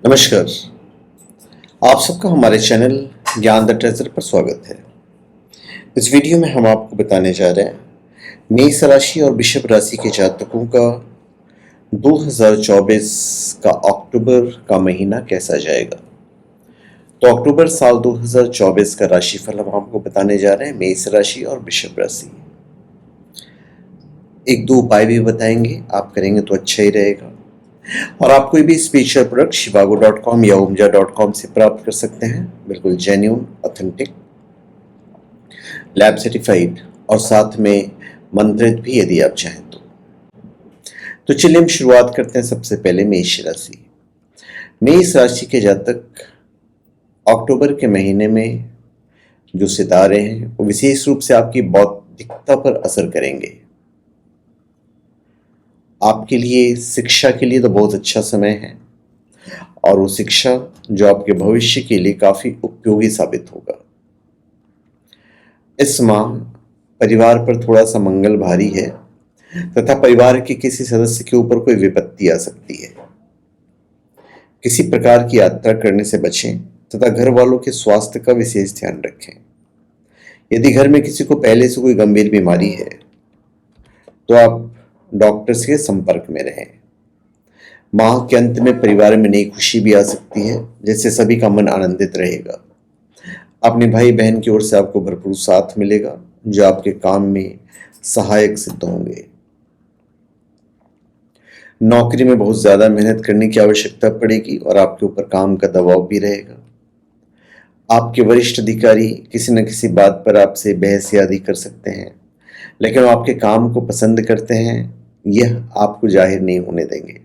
नमस्कार। आप सबका हमारे चैनल ज्ञान द ट्रेजर पर स्वागत है। इस वीडियो में हम आपको बताने जा रहे हैं मेष राशि और वृषभ राशि के जातकों का 2024 का अक्टूबर का महीना कैसा जाएगा। तो अक्टूबर साल 2024 का राशिफल हम आपको बताने जा रहे हैं मेष राशि और वृषभ राशि। एक दो उपाय भी बताएंगे, आप करेंगे तो अच्छा ही रहेगा। और आप कोई भी स्पिरिचुअल प्रोडक्ट shivago.com या omja.com से प्राप्त कर सकते हैं, बिल्कुल जेन्युइन, ऑथेंटिक, लैब सर्टिफाइड और साथ में मंत्रित भी यदि आप चाहें तो चलिए हम शुरुआत करते हैं। सबसे पहले मेष राशि। मेष राशि के जातक अक्टूबर के महीने में जो सितारे हैं वो विशेष रूप से आपकी बौद्धिकता पर असर करेंगे। आपके लिए शिक्षा के लिए तो बहुत अच्छा समय है और वो शिक्षा जो आपके भविष्य के लिए काफी उपयोगी साबित होगा। इस माह परिवार पर थोड़ा सा मंगल भारी है तथा परिवार के किसी सदस्य के ऊपर कोई विपत्ति आ सकती है। किसी प्रकार की यात्रा करने से बचें तथा घर वालों के स्वास्थ्य का विशेष ध्यान रखें। यदि घर में किसी को पहले से कोई गंभीर बीमारी है तो आप डॉक्टर से संपर्क में रहें। माह के अंत में परिवार में नई खुशी भी आ सकती है, जिससे सभी का मन आनंदित रहेगा। अपने भाई बहन की ओर से आपको भरपूर साथ मिलेगा, जो आपके काम में सहायक सिद्ध होंगे। नौकरी में बहुत ज्यादा मेहनत करने की आवश्यकता पड़ेगी और आपके ऊपर काम का दबाव भी रहेगा। आपके वरिष्ठ अधिकारी किसी न किसी बात पर आपसे बहसयादी कर सकते हैं, लेकिन वो आपके काम को पसंद करते हैं, यह आपको जाहिर नहीं होने देंगे।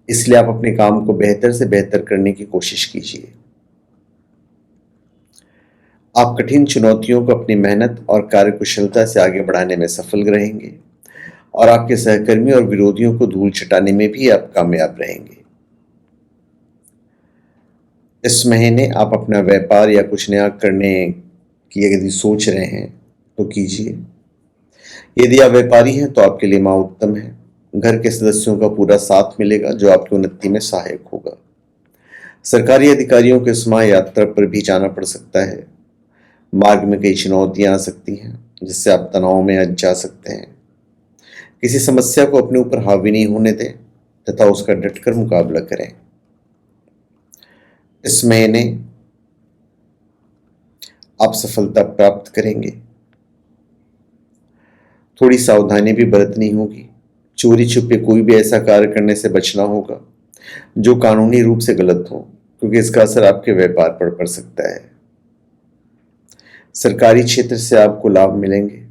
इसलिए आप अपने काम को बेहतर से बेहतर करने की कोशिश कीजिए। आप कठिन चुनौतियों को अपनी मेहनत और कार्यकुशलता से आगे बढ़ाने में सफल रहेंगे और आपके सहकर्मी और विरोधियों को धूल चटाने में भी आप कामयाब रहेंगे। इस महीने आप अपना व्यापार या कुछ नया करने की यदि सोच रहे हैं तो कीजिए। यदि आप व्यापारी हैं तो आपके लिए माह उत्तम है। घर के सदस्यों का पूरा साथ मिलेगा, जो आपकी उन्नति में सहायक होगा। सरकारी अधिकारियों को इस माह यात्रा पर भी जाना पड़ सकता है। मार्ग में कई चुनौतियां आ सकती हैं, जिससे आप तनाव में जा सकते हैं। किसी समस्या को अपने ऊपर हावी नहीं होने दें तथा उसका डटकर मुकाबला करें। इस महीने आप सफलता प्राप्त करेंगे। थोड़ी सावधानी भी बरतनी होगी। चोरी छुपे कोई भी ऐसा कार्य करने से बचना होगा जो कानूनी रूप से गलत हो, क्योंकि इसका असर आपके व्यापार पर पड़ सकता है। सरकारी क्षेत्र से आपको लाभ मिलेंगे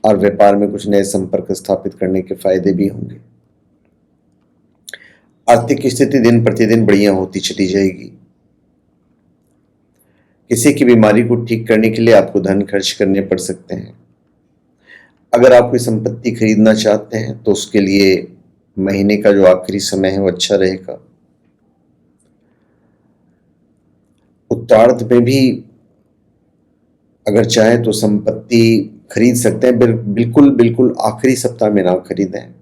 और व्यापार में कुछ नए संपर्क स्थापित करने के फायदे भी होंगे। आर्थिक स्थिति दिन प्रतिदिन बढ़िया होती चली जाएगी। किसी की बीमारी को ठीक करने के लिए आपको धन खर्च करने पड़ सकते हैं। अगर आप कोई संपत्ति खरीदना चाहते हैं तो उसके लिए महीने का जो आखिरी समय है वो अच्छा रहेगा। उत्तरार्ध में भी अगर चाहें तो संपत्ति खरीद सकते हैं। बिल्कुल बिल्कुल आखिरी सप्ताह में ना खरीदें,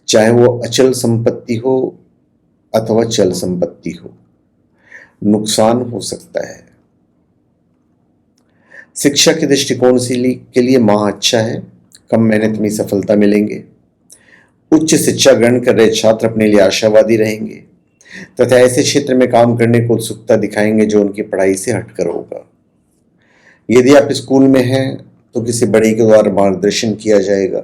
चाहे वो अचल संपत्ति हो अथवा चल संपत्ति हो, नुकसान हो सकता है। शिक्षा के दृष्टिकोण से के लिए माह अच्छा है। कम मेहनत में सफलता मिलेंगे। उच्च शिक्षा ग्रहण कर रहे छात्र अपने लिए आशावादी रहेंगे तथा ऐसे क्षेत्र में काम करने को उत्सुकता दिखाएंगे जो उनकी पढ़ाई से हटकर होगा। यदि आप स्कूल में हैं तो किसी बड़े के द्वारा मार्गदर्शन किया जाएगा।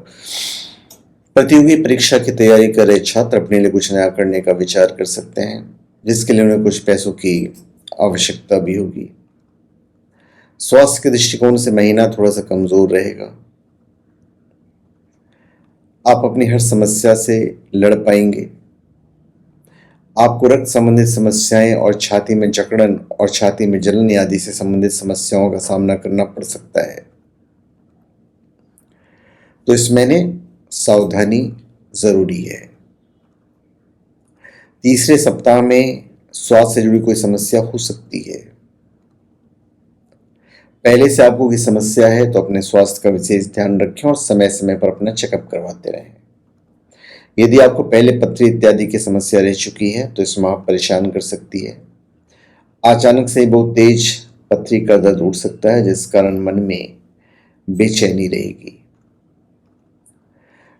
प्रतियोगी परीक्षा की तैयारी कर रहे छात्र अपने लिए कुछ नया करने का विचार कर सकते हैं, जिसके लिए उन्हें कुछ पैसों की आवश्यकता भी होगी। स्वास्थ्य के दृष्टिकोण से महीना थोड़ा सा कमजोर रहेगा। आप अपनी हर समस्या से लड़ पाएंगे। आपको रक्त संबंधित समस्याएं और छाती में जकड़न और छाती में जलन आदि से संबंधित समस्याओं का सामना करना पड़ सकता है। तो इस महीने सावधानी जरूरी है। तीसरे सप्ताह में स्वास्थ्य से जुड़ी कोई समस्या हो सकती है। पहले से आपको कोई समस्या है तो अपने स्वास्थ्य का विशेष ध्यान रखें और समय समय पर अपना चेकअप करवाते रहें। यदि आपको पहले पथरी इत्यादि की समस्या रह चुकी है तो इस माह परेशान कर सकती है। अचानक से बहुत तेज पथरी का दर्द उठ सकता है जिस कारण मन में बेचैनी रहेगी।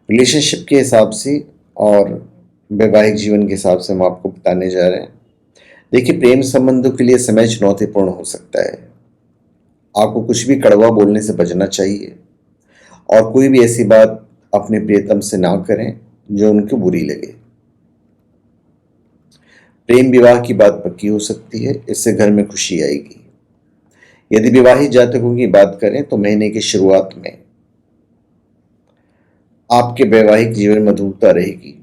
रिलेशनशिप के हिसाब से और वैवाहिक जीवन के हिसाब से हम आपको बताने जा रहे हैं। देखिए, प्रेम संबंधों के लिए समय चुनौतीपूर्ण हो सकता है। आपको कुछ भी कड़वा बोलने से बचना चाहिए और कोई भी ऐसी बात अपने प्रियतम से ना करें जो उनको बुरी लगे। प्रेम विवाह की बात पक्की हो सकती है, इससे घर में खुशी आएगी। यदि विवाहित जातकों की बात करें तो महीने की शुरुआत में आपके वैवाहिक जीवन में मधुरता रहेगी।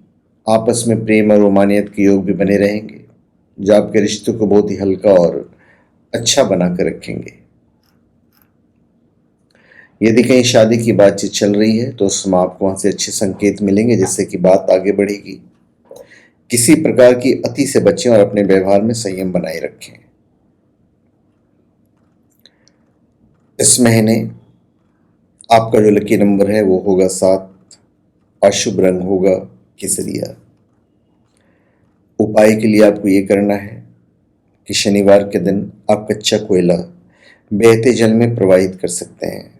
आपस में प्रेम और रोमानियत के योग भी बने रहेंगे जो आपके रिश्तों को बहुत ही हल्का और अच्छा बनाकर रखेंगे। यदि कहीं शादी की बातचीत चल रही है तो उसमें आपको वहां से अच्छे संकेत मिलेंगे जिससे कि बात आगे बढ़ेगी। किसी प्रकार की अति से बचें और अपने व्यवहार में संयम बनाए रखें। इस महीने आपका जो लकी नंबर है वो होगा 7। अशुभ रंग होगा केसरिया। उपाय के लिए आपको ये करना है कि शनिवार के दिन आप कच्चा कोयला बहते जल में प्रवाहित कर सकते हैं।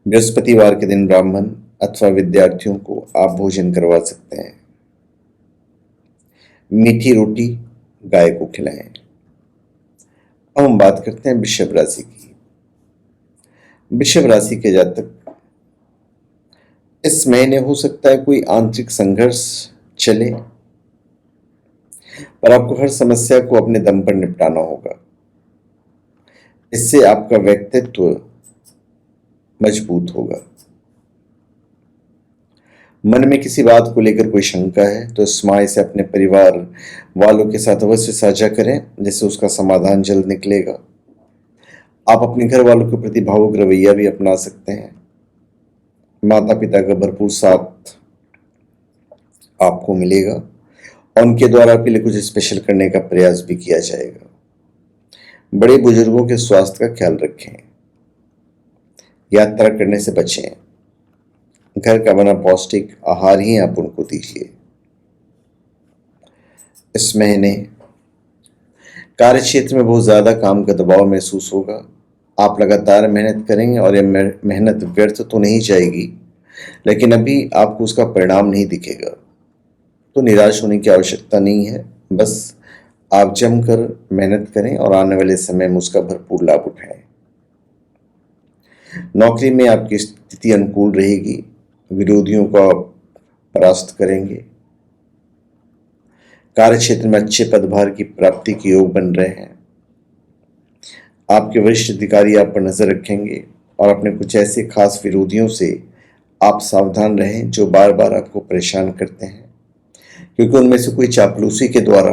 बृहस्पतिवार के दिन ब्राह्मण अथवा विद्यार्थियों को आप भोजन करवा सकते हैं। मीठी रोटी गाय को खिलाएं। अब हम बात करते हैं वृषभ राशि की। वृषभ राशि के जातक, इस महीने हो सकता है कोई आंतरिक संघर्ष चले, पर आपको हर समस्या को अपने दम पर निपटाना होगा। इससे आपका व्यक्तित्व मजबूत होगा। मन में किसी बात को लेकर कोई शंका है तो इस माह इसे अपने परिवार वालों के साथ अवश्य साझा करें, जिससे उसका समाधान जल्द निकलेगा। आप अपने घर वालों के प्रति भावुक रवैया भी अपना सकते हैं। माता पिता का भरपूर साथ आपको मिलेगा और उनके द्वारा आपके लिए कुछ स्पेशल करने का प्रयास भी किया जाएगा। बड़े बुजुर्गों के स्वास्थ्य का ख्याल रखें। यात्रा करने से बचें। घर का बना पौष्टिक आहार ही आप उनको दीजिए। इस महीने कार्य क्षेत्र में बहुत ज्यादा काम का दबाव महसूस होगा। आप लगातार मेहनत करेंगे और यह मेहनत व्यर्थ तो नहीं जाएगी, लेकिन अभी आपको उसका परिणाम नहीं दिखेगा, तो निराश होने की आवश्यकता नहीं है। बस आप जमकर मेहनत करें और आने वाले समय में उसका भरपूर लाभ उठाएं। नौकरी में आपकी स्थिति अनुकूल रहेगी। विरोधियों को आप परास्त करेंगे। कार्य क्षेत्र में अच्छे पदभार की प्राप्ति के योग बन रहे हैं। आपके वरिष्ठ अधिकारी आप पर नजर रखेंगे और अपने कुछ ऐसे खास विरोधियों से आप सावधान रहें जो बार बार आपको परेशान करते हैं, क्योंकि उनमें से कोई चापलूसी के द्वारा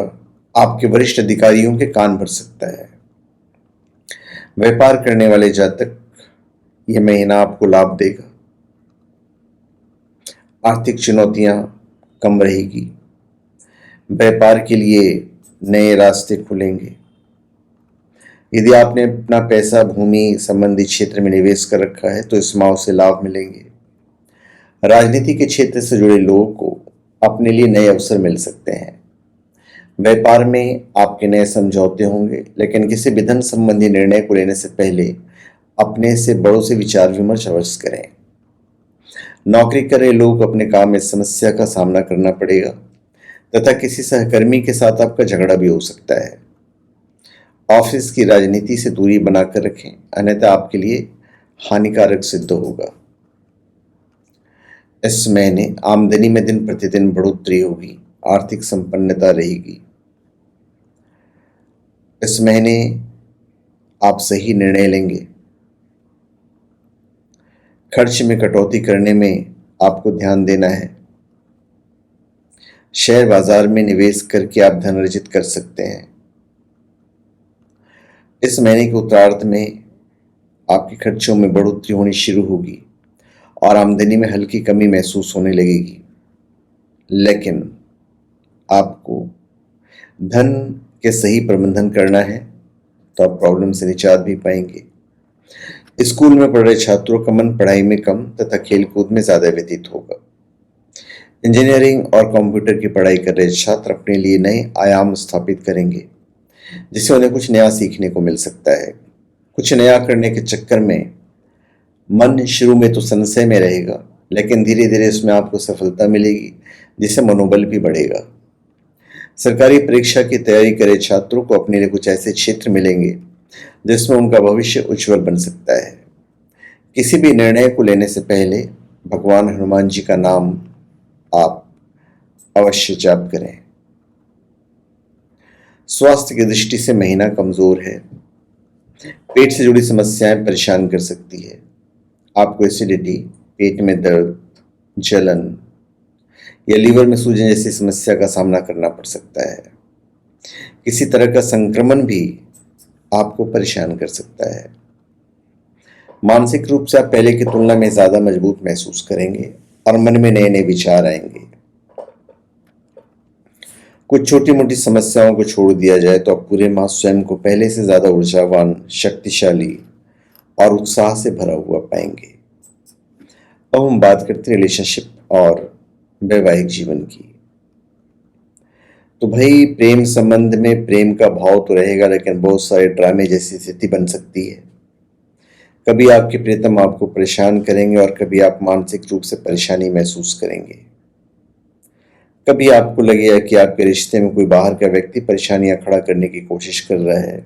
आपके वरिष्ठ अधिकारियों के कान भर सकता है। व्यापार करने वाले जातक, यह महीना आपको लाभ देगा। आर्थिक चुनौतियां कम रहेगी। व्यापार के लिए नए रास्ते खुलेंगे। यदि आपने अपना पैसा भूमि संबंधी क्षेत्र में निवेश कर रखा है तो इस माह से लाभ मिलेंगे। राजनीति के क्षेत्र से जुड़े लोगों को अपने लिए नए अवसर मिल सकते हैं। व्यापार में आपके नए समझौते होंगे, लेकिन किसी भी धन संबंधी निर्णय को लेने से पहले अपने से बड़ों से विचार विमर्श अवश्य करें। नौकरी कर रहे लोग अपने काम में समस्या का सामना करना पड़ेगा तथा किसी सहकर्मी के साथ आपका झगड़ा भी हो सकता है। ऑफिस की राजनीति से दूरी बनाकर रखें, अन्यथा आपके लिए हानिकारक सिद्ध होगा। इस महीने आमदनी में दिन प्रतिदिन बढ़ोतरी होगी। आर्थिक संपन्नता रहेगी। इस महीने आप सही निर्णय लेंगे। खर्च में कटौती करने में आपको ध्यान देना है। शेयर बाजार में निवेश करके आप धन अर्जित कर सकते हैं। इस महीने के उत्तरार्ध में आपके खर्चों में बढ़ोतरी होनी शुरू होगी और आमदनी में हल्की कमी महसूस होने लगेगी, लेकिन आपको धन के सही प्रबंधन करना है तो आप प्रॉब्लम से निजात भी पाएंगे। स्कूल में पढ़ रहे छात्रों का मन पढ़ाई में कम तथा खेलकूद में ज्यादा व्यतीत होगा। इंजीनियरिंग और कंप्यूटर की पढ़ाई कर रहे छात्र अपने लिए नए आयाम स्थापित करेंगे, जिससे उन्हें कुछ नया सीखने को मिल सकता है। कुछ नया करने के चक्कर में मन शुरू में तो संशय में रहेगा, लेकिन धीरे धीरे इसमें आपको सफलता मिलेगी, जिससे मनोबल भी बढ़ेगा। सरकारी परीक्षा की तैयारी करे छात्रों को अपने लिए कुछ ऐसे क्षेत्र मिलेंगे जिसमें उनका भविष्य उज्जवल बन सकता है। किसी भी निर्णय को लेने से पहले भगवान हनुमान जी का नाम आप अवश्य जाप करें। स्वास्थ्य की दृष्टि से महीना कमजोर है। पेट से जुड़ी समस्याएं परेशान कर सकती है। आपको एसिडिटी, पेट में दर्द, जलन या लीवर में सूजन जैसी समस्या का सामना करना पड़ सकता है। किसी तरह का संक्रमण भी आपको परेशान कर सकता है। मानसिक रूप से आप पहले की तुलना में ज्यादा मजबूत महसूस करेंगे और मन में नए नए विचार आएंगे। कुछ छोटी मोटी समस्याओं को छोड़ दिया जाए तो आप पूरे माह स्वयं को पहले से ज्यादा ऊर्जावान, शक्तिशाली और उत्साह से भरा हुआ पाएंगे। अब हम बात करते हैं रिलेशनशिप और वैवाहिक जीवन की। तो भाई, प्रेम संबंध में प्रेम का भाव तो रहेगा, लेकिन बहुत सारे ड्रामे जैसी स्थिति बन सकती है। कभी आपके प्रियतम आपको परेशान करेंगे और कभी आप मानसिक रूप से परेशानी महसूस करेंगे। कभी आपको लगेगा कि आपके रिश्ते में कोई बाहर का व्यक्ति परेशानियां खड़ा करने की कोशिश कर रहा है,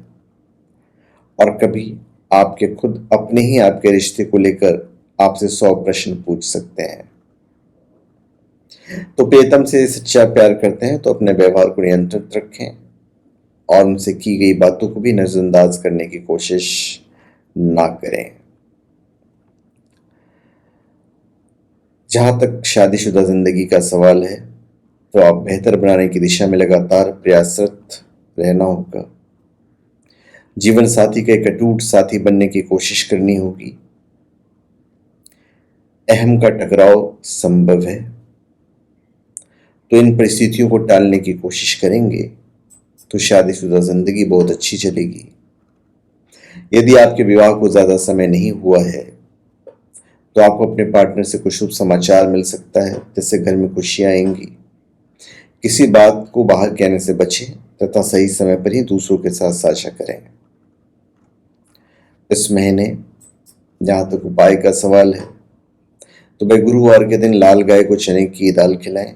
और कभी आपके खुद अपने ही आपके रिश्ते को लेकर आपसे 100 प्रश्न पूछ सकते हैं। तो प्रियतम से सच्चा प्यार करते हैं तो अपने व्यवहार को नियंत्रित रखें और उनसे की गई बातों को भी नजरअंदाज करने की कोशिश ना करें। जहां तक शादीशुदा जिंदगी का सवाल है, तो आप बेहतर बनाने की दिशा में लगातार प्रयासरत रहना होगा। जीवन साथी का एक अटूट साथी बनने की कोशिश करनी होगी। अहम का टकराव संभव है, तो इन परिस्थितियों को टालने की कोशिश करेंगे तो शादीशुदा जिंदगी बहुत अच्छी चलेगी। यदि आपके विवाह को ज्यादा समय नहीं हुआ है, तो आपको अपने पार्टनर से कुछ शुभ समाचार मिल सकता है, जिससे घर में खुशियां आएंगी। किसी बात को बाहर कहने से बचें तथा सही समय पर ही दूसरों के साथ साझा करें। इस महीने जहां तक उपाय का सवाल है, तो भाई गुरुवार के दिन लाल गाय को चने की दाल खिलाएं।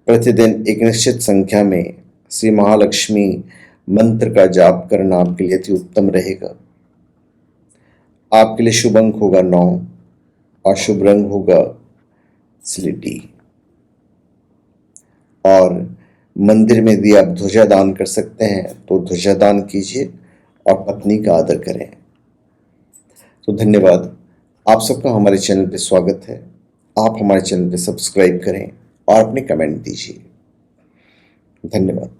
प्रतिदिन एक निश्चित संख्या में श्री महालक्ष्मी मंत्र का जाप करना आपके लिए अति उत्तम रहेगा। आपके लिए शुभ अंक होगा 9 और शुभ रंग होगा स्लेटी। और मंदिर में यदि आप ध्वजा दान कर सकते हैं तो ध्वजा दान कीजिए और पत्नी का आदर करें। तो धन्यवाद। आप सबका हमारे चैनल पे स्वागत है। आप हमारे चैनल पे सब्सक्राइब करें और अपने कमेंट दीजिए। धन्यवाद।